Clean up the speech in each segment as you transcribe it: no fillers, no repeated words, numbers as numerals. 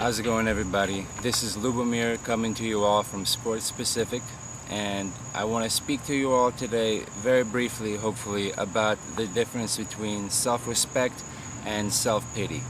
How's it going, everybody? This is Lubomir coming to you all from SportSpecific, and I want to speak to you all today very briefly, hopefully, about the difference between self-respect and self-pity.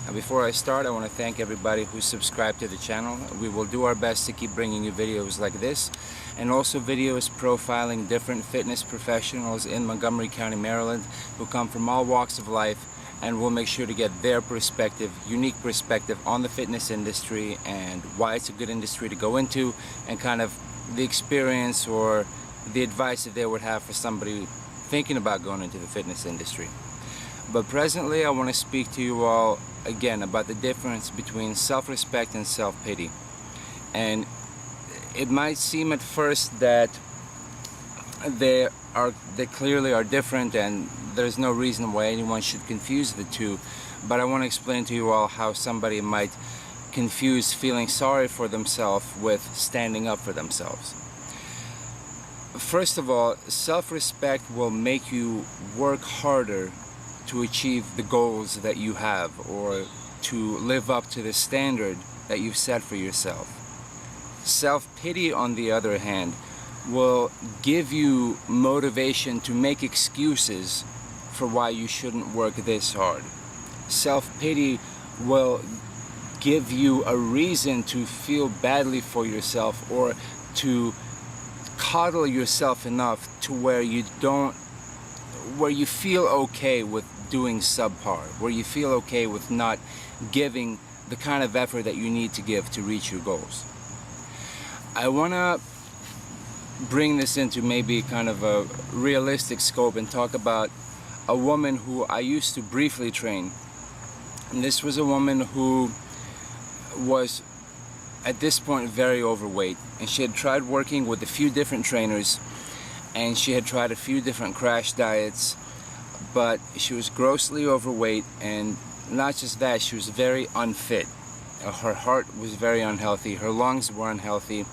And before I start, I want to thank everybody who subscribed to the channel. We will do our best to keep bringing you videos like this, and also videos profiling different fitness professionals in Montgomery County, Maryland, who come from all walks of life, and we'll make sure to get their perspective, unique perspective on the fitness industry and why it's a good industry to go into, and kind of the experience or the advice that they would have for somebody thinking about going into the fitness industry. But presently I want to speak to you all again about the difference between self-respect and self-pity. And it might seem at first that they clearly are different, and there's no reason why anyone should confuse the two, but I want to explain to you all how somebody might confuse feeling sorry for themselves with standing up for themselves. First of all, self-respect will make you work harder to achieve the goals that you have, or to live up to the standard that you've set for yourself. Self-pity, on the other hand, will give you motivation to make excuses for why you shouldn't work this hard. Self-pity will give you a reason to feel badly for yourself, or to coddle yourself enough to where you feel okay with doing subpar, where you feel okay with not giving the kind of effort that you need to give to reach your goals. I want to bring this into maybe kind of a realistic scope and talk about a woman who I used to briefly train. And this was a woman who was at this point very overweight, and she had tried working with a few different trainers, and she had tried a few different crash diets, but she was grossly overweight, and not just that, she was very unfit. Her heart was very unhealthy, her lungs were unhealthy.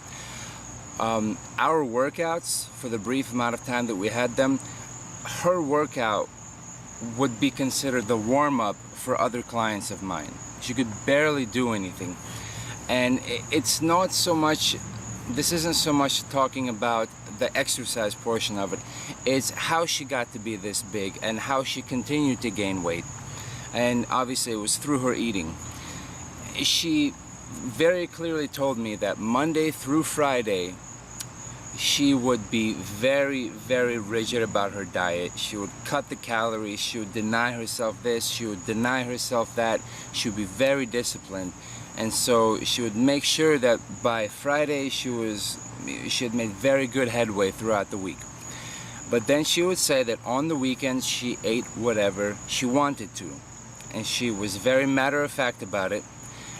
Our workouts, for the brief amount of time that we had them, her workout would be considered the warm-up for other clients of mine. She could barely do anything. And it's not so much, this isn't so much talking about the exercise portion of it, it's how she got to be this big and how she continued to gain weight. And obviously it was through her eating. She very clearly told me that Monday through Friday she would be very, very rigid about her diet. She would cut the calories, she would deny herself this, she would deny herself that, she would be very disciplined. And so she would make sure that by Friday she had made very good headway throughout the week. But then she would say that on the weekends she ate whatever she wanted to. And she was very matter-of-fact about it.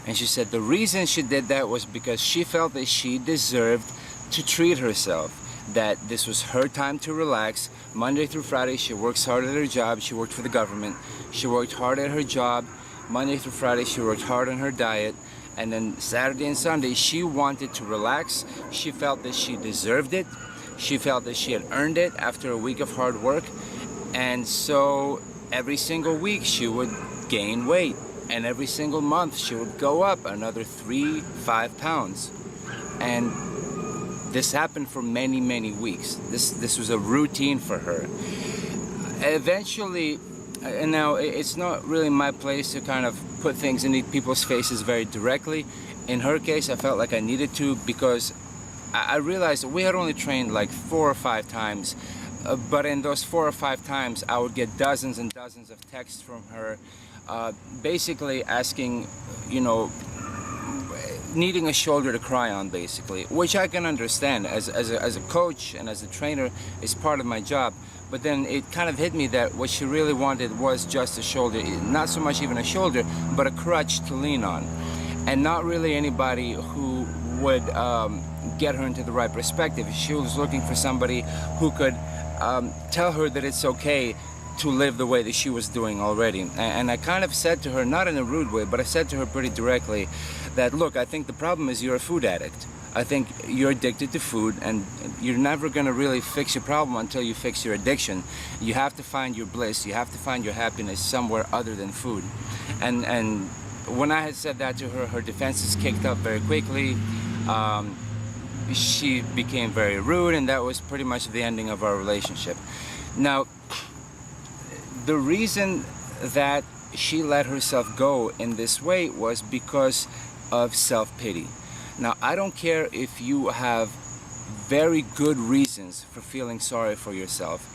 And she said the reason she did that was because she felt that she deserved to treat herself, that this was her time to relax. Monday through Friday she works hard at her job. She worked for the government. She worked hard at her job. Monday through Friday she worked hard on her diet, and then Saturday and Sunday she wanted to relax. She felt that she deserved it. She felt that she had earned it after a week of hard work. And so every single week she would gain weight, and every single month she would go up another 3-5 pounds. And this happened for many, many weeks. This was a routine for her. Eventually, and now it's not really my place to kind of put things in people's faces very directly. In her case, I felt like I needed to, because I realized that we had only trained like 4 or 5 times, but in those 4 or 5 times I would get dozens and dozens of texts from her, basically asking, needing a shoulder to cry on, basically, which I can understand as a coach and as a trainer is part of my job. But then it kind of hit me that what she really wanted was just a shoulder, not so much even a shoulder, but a crutch to lean on, and not really anybody who would get her into the right perspective. She was looking for somebody who could tell her that it's okay to live the way that she was doing already. And I kind of said to her, not in a rude way, but I said to her pretty directly that, look, I think the problem is you're a food addict. I think you're addicted to food, and you're never going to really fix your problem until you fix your addiction. You have to find your bliss, you have to find your happiness somewhere other than food. And when I had said that to her, her defenses kicked up very quickly. She became very rude, and that was pretty much the ending of our relationship. Now, the reason that she let herself go in this way was because of self-pity. Now, I don't care if you have very good reasons for feeling sorry for yourself.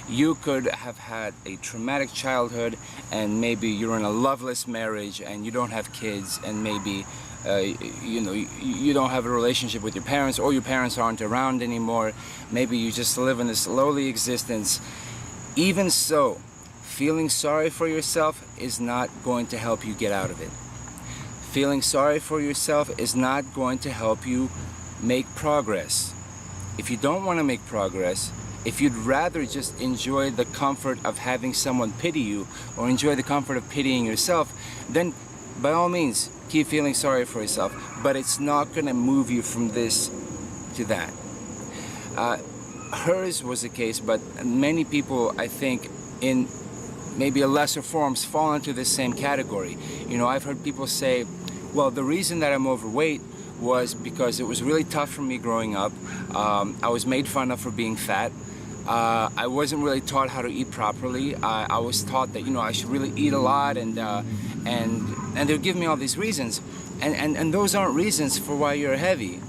You could have had a traumatic childhood, and maybe you're in a loveless marriage and you don't have kids, and maybe you don't have a relationship with your parents, or your parents aren't around anymore. Maybe you just live in this lowly existence. Even so, feeling sorry for yourself is not going to help you get out of it. Feeling sorry for yourself is not going to help you make progress. If you don't want to make progress, if you'd rather just enjoy the comfort of having someone pity you, or enjoy the comfort of pitying yourself, then by all means, keep feeling sorry for yourself. But it's not going to move you from this to that. Hers was the case, but many people, I think, in maybe a lesser forms, fall into this same category. I've heard people say, well, the reason that I'm overweight was because it was really tough for me growing up. I was made fun of for being fat. I wasn't really taught how to eat properly. I was taught that I should really eat a lot, and they'll give me all these reasons, and those aren't reasons for why you're heavy,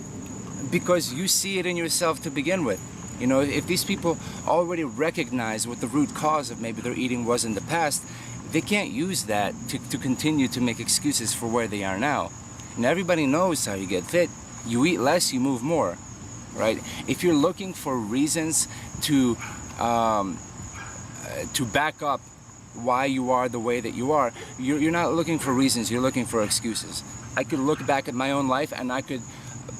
because you see it in yourself to begin with. If these people already recognize what the root cause of maybe their eating was in the past, they can't use that to continue to make excuses for where they are now. And everybody knows how you get fit. You eat less, you move more. Right? If you're looking for reasons to back up why you are the way that you are, you're not looking for reasons, you're looking for excuses. I could look back at my own life and I could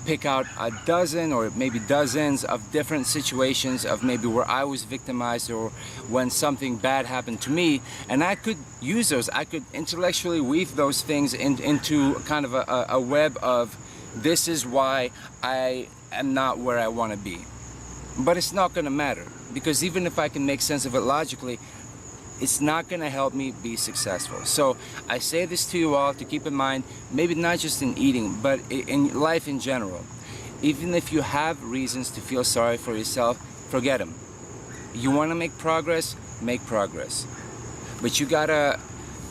pick out a dozen or maybe dozens of different situations of maybe where I was victimized, or when something bad happened to me, and I could use those. I could intellectually weave those things into kind of a web of, this is why I am not where I want to be. But it's not going to matter, because even if I can make sense of it logically, it's not going to help me be successful. So I say this to you all to keep in mind, maybe not just in eating, but in life in general. Even if you have reasons to feel sorry for yourself, forget them. You want to make progress, make progress. But you gotta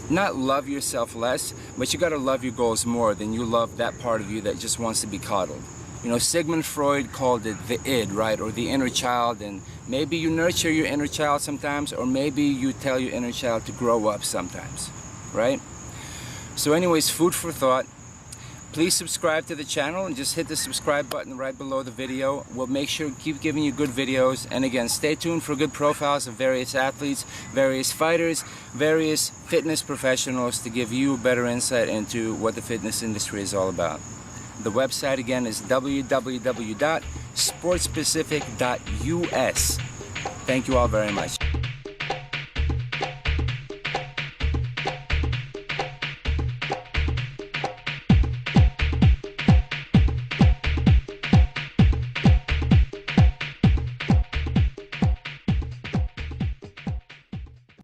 not love yourself less, but you gotta love your goals more than you love that part of you that just wants to be coddled. Sigmund Freud called it the id, right, or the inner child, and maybe you nurture your inner child sometimes, or maybe you tell your inner child to grow up sometimes, right? So anyways, food for thought. Please subscribe to the channel and just hit the subscribe button right below the video. We'll make sure to keep giving you good videos, and again, stay tuned for good profiles of various athletes, various fighters, various fitness professionals to give you better insight into what the fitness industry is all about. The website again is www.SportSpecific.US. Thank you all very much.